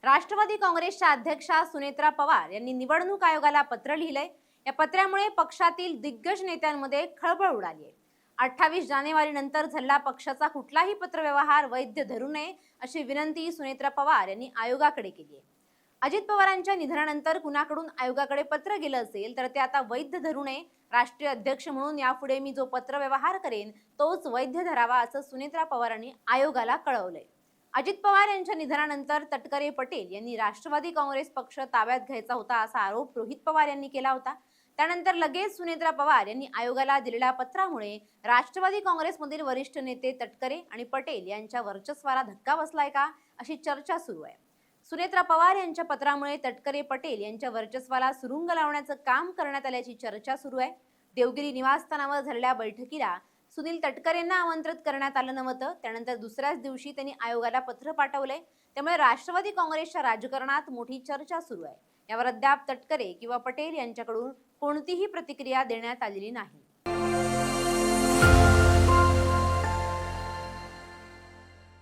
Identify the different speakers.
Speaker 1: राष्ट्रवादी काँग्रेसच्या अध्यक्षा सुनेत्रा पवार यांनी निवडणूक आयोगाला पत्र लिहिलंय। या पत्रामुळे पक्षातील दिग्गज नेत्यांमध्ये खळबळ उडाली आहे। 28 जानेवारी नंतर झालेला पक्षाचा कुठलाही पत्रव्यवहार वैध धरू नये अशी विनंती सुनेत्रा पवार यांनी आयोगाकडे केली आहे। अजित पवारांच्या निधनानंतर कुणाकडून आयोगाकडे पत्र गेलं असेल तर ते आता वैध धरू नये। राष्ट्रीय अध्यक्ष म्हणून यापुढे मी जो पत्रव्यवहार करेन तोच वैध धरावा असं सुनेत्रा पवारांनी आयोगाला कळवलंय। अजित पवार यांच्या निधनानंतर तटकरे पटेल यांनी राष्ट्रवादी काँग्रेस पक्ष ताब्यात घ्यायचा होता असा आरोप रोहित पवार यांनी केला होता। त्यानंतर लगेच सुनेत्रा पवार यांनी आयोगाला दिलेल्या पत्रामुळे राष्ट्रवादी काँग्रेसमधील वरिष्ठ नेते तटकरे आणि पटेल यांच्या वर्चस्वाला धक्का बसलाय का अशी चर्चा सुरू आहे। सुनेत्रा पवार यांच्या पत्रामुळे तटकरे पटेल यांच्या वर्चस्वाला सुरुंग लावण्याचं काम करण्यात आल्याची चर्चा सुरू आहे। देवगिरी निवासस्थानावर झालेल्या बैठकीला सुनील तटकरेंना आमंत्रित करण्यात आलं नव्हतं। त्यानंतर दुसऱ्याच दिवशी त्यांनी आयोगाला पत्र पाठवलंय। त्यामुळे राष्ट्रवादी काँग्रेसच्या राजकारणात मोठी चर्चा सुरू आहे। यावर अद्याप तटकरे किंवा पटेल यांच्याकडून कोणतीही प्रतिक्रिया देण्यात आलेली नाही।